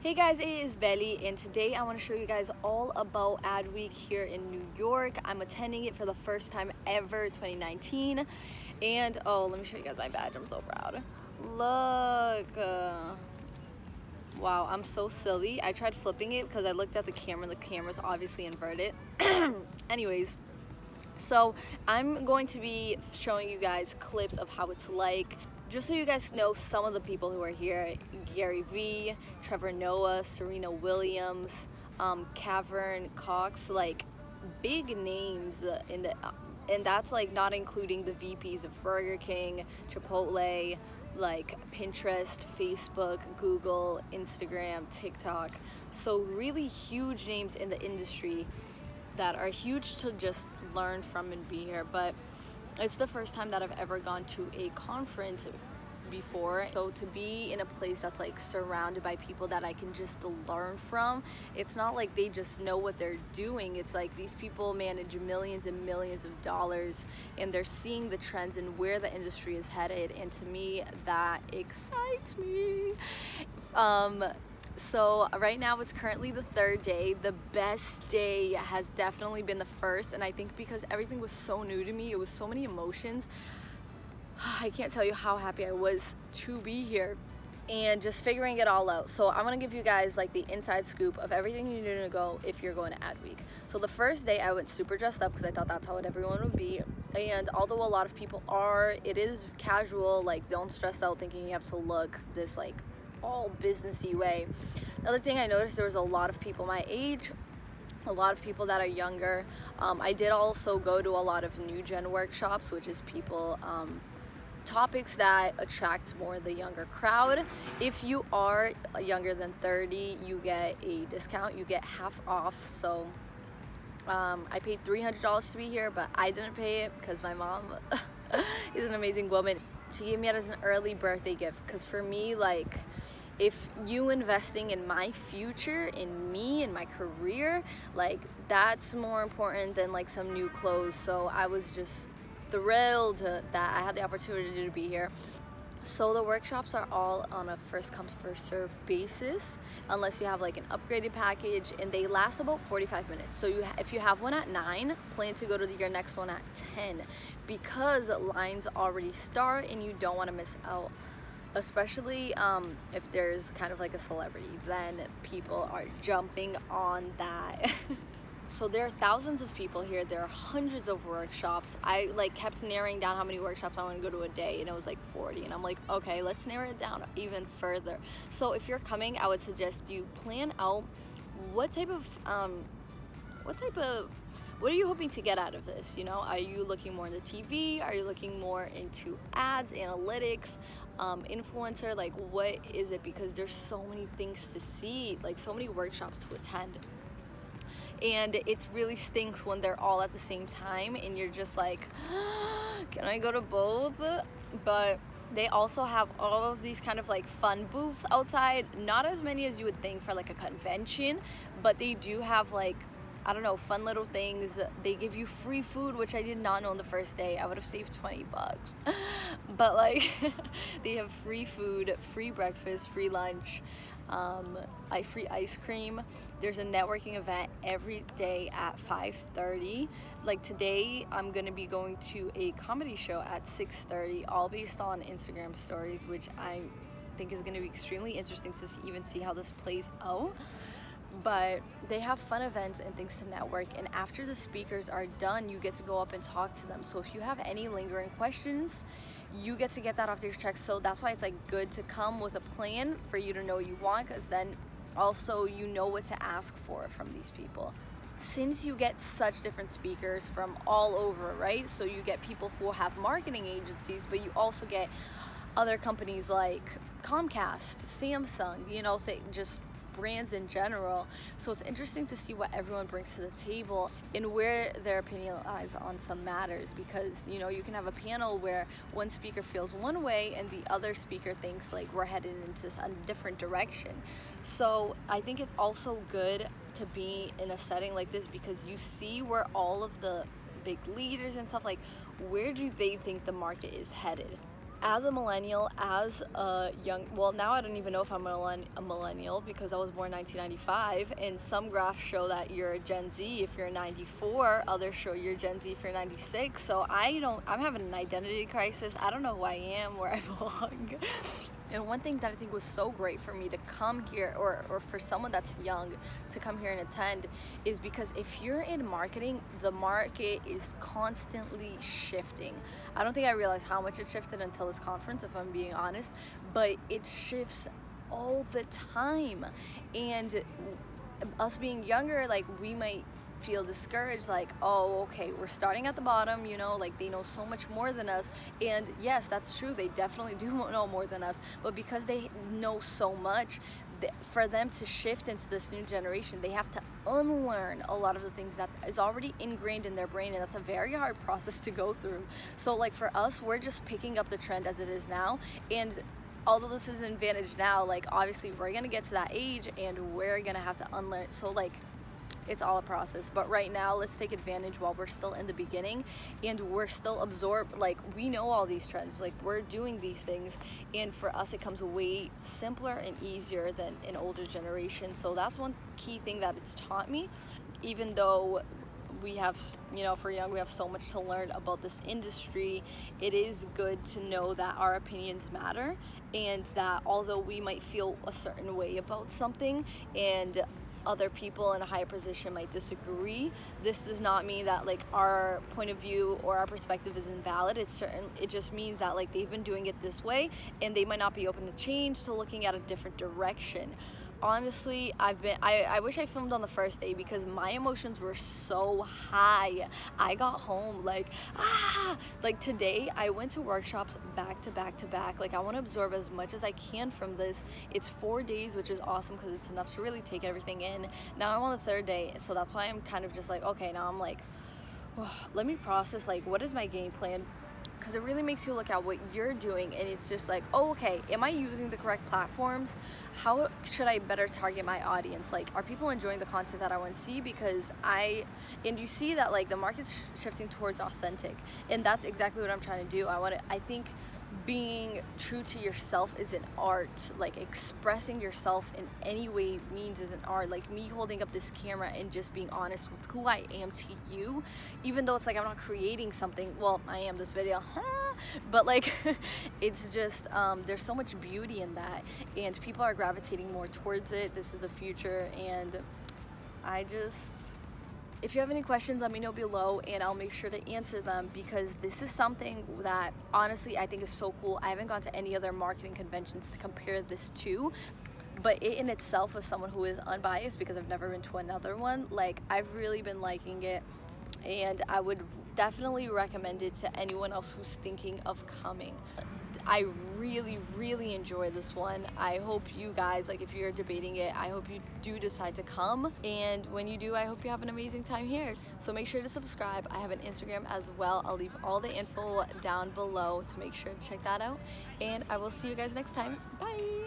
Hey guys, it is Belly, and today I want to show you guys all about Ad Week here in New York. I'm attending it for the first time ever, 2019. And oh, let me show you guys my badge. I'm so proud. Look. Wow, I'm so silly. I tried flipping it because I looked at the camera. The camera's obviously inverted. Anyways, so I'm going to be showing you guys clips of how it's like, just so you guys know some of the people who are here. Gary V, Trevor Noah, Serena Williams, Cavern Cox, like big names in the and that's like not including the VPs of Burger King, Chipotle, like Pinterest, Facebook, Google, Instagram, TikTok. So really huge names in the industry that are huge to just learn from and be here. But it's the first time that I've ever gone to a conference before, so to be in a place that's like surrounded by people that I can just learn from, it's not like they just know what they're doing. It's like these people manage millions and millions of dollars, and they're seeing the trends and where the industry is headed, and to me that excites me. So right now it's currently the third day. The best day has definitely been the first, and I think because everything was so new to me, it was so many emotions. I can't tell you how happy I was to be here and just figuring it all out. So I'm gonna give you guys like the inside scoop of everything you need to go if you're going to Ad Week. So the first day I went super dressed up because I thought that's how everyone would be, and although a lot of people are, it is casual. Like, don't stress out thinking you have to look this like all businessy way. Another thing I noticed, there was a lot of people my age, a lot of people that are younger. I did also go to a lot of new gen workshops, which is people topics that attract more the younger crowd. If you are younger than 30, you get a discount, you get half off. So I paid $300 to be here, but I didn't pay it because my mom is an amazing woman. She gave me it as an early birthday gift, because for me, like, if you investing in my future, in me, in my career, like, that's more important than like some new clothes. So I was just thrilled that I had the opportunity to be here. So the workshops are all on a first come first serve basis, unless you have like an upgraded package, and they last about 45 minutes. So if you have one at 9, plan to go to your next one at 10, because lines already start and you don't want to miss out. Especially if there's kind of like a celebrity, then people are jumping on that. So there are thousands of people here. There are hundreds of workshops. I like kept narrowing down how many workshops I want to go to a day, and it was like 40. And I'm like, okay, let's narrow it down even further. So if you're coming, I would suggest you plan out what are you hoping to get out of this? You know, are you looking more into TV? Are you looking more into ads, analytics, influencer? Like, what is it? Because there's so many things to see, like so many workshops to attend. And it really stinks when they're all at the same time and you're just like, can I go to both? But they also have all of these kind of like fun booths outside. Not as many as you would think for like a convention, but they do have like, I don't know, fun little things. They give you free food, which I did not know on the first day. I would have saved $20. But like, they have free food, free breakfast, free lunch, free ice cream. There's a networking event every day at 5:30. Like today, I'm gonna be going to a comedy show at 6:30, all based on Instagram stories, which I think is gonna be extremely interesting to even see how this plays out. But they have fun events and things to network, and after the speakers are done, you get to go up and talk to them. So if you have any lingering questions, you get to get that off your chest. So that's why it's like good to come with a plan for you to know what you want, because then also you know what to ask for from these people. Since you get such different speakers from all over, right? So you get people who have marketing agencies, but you also get other companies like Comcast, Samsung, you know, just brands in general. So it's interesting to see what everyone brings to the table and where their opinion lies on some matters, because you know, you can have a panel where one speaker feels one way and the other speaker thinks like we're headed into a different direction. So I think it's also good to be in a setting like this, because you see where all of the big leaders and stuff, like, where do they think the market is headed? as a millennial, as a young, well, now I don't even know if I'm a millennial because I was born 1995, and some graphs show that you're a Gen Z if you're 94, others show you're Gen Z if you're 96. So I'm having an identity crisis. I don't know who I am, where I belong. And one thing that I think was so great for me to come here, or for someone that's young to come here and attend, is because if you're in marketing, the market is constantly shifting. I don't think I realized how much it shifted until this conference, if I'm being honest, but it shifts all the time. And us being younger, like, we might feel discouraged, like, oh, okay, we're starting at the bottom, you know, like, they know so much more than us. And yes, that's true, they definitely do know more than us, but because they know so much, for them to shift into this new generation, they have to unlearn a lot of the things that is already ingrained in their brain, and that's a very hard process to go through. So like for us, we're just picking up the trend as it is now, and although this is an advantage now, like obviously we're gonna get to that age and we're gonna have to unlearn. So like, it's all a process, but right now let's take advantage while we're still in the beginning and we're still absorbed. Like, we know all these trends, like we're doing these things, and for us it comes way simpler and easier than an older generation. So that's one key thing that it's taught me, even though we have, you know, for young, we have so much to learn about this industry. It is good to know that our opinions matter, and that although we might feel a certain way about something and other people in a higher position might disagree, this does not mean that like our point of view or our perspective is invalid. It just means that like they've been doing it this way and they might not be open to change, to looking at a different direction. Honestly, I wish I filmed on the first day because my emotions were so high. I got home like today I went to workshops back to back to back. Like, I want to absorb as much as I can from this. It's 4 days, which is awesome because it's enough to really take everything in. Now I'm on the third day, so that's why I'm kind of just like, okay, now I'm like, oh, let me process, like, what is my game plan? Because it really makes you look at what you're doing, and it's just like, oh, okay, am I using the correct platforms? How should I better target my audience? Like, are people enjoying the content that I want to see? Because and you see that like the market's shifting towards authentic, and that's exactly what I'm trying to do. I think being true to yourself is an art. Like, expressing yourself in any way means is an art. Like me holding up this camera and just being honest with who I am to you, even though it's like I'm not creating something. Well, I am this video, but like it's just there's so much beauty in that, and people are gravitating more towards it. This is the future, and if you have any questions, let me know below and I'll make sure to answer them, because this is something that honestly I think is so cool. I haven't gone to any other marketing conventions to compare this to, but it in itself, as someone who is unbiased because I've never been to another one, like I've really been liking it, and I would definitely recommend it to anyone else who's thinking of coming. I really, really enjoy this one. I hope you guys, like if you're debating it, I hope you do decide to come. And when you do, I hope you have an amazing time here. So make sure to subscribe. I have an Instagram as well. I'll leave all the info down below to make sure to check that out. And I will see you guys next time. Bye.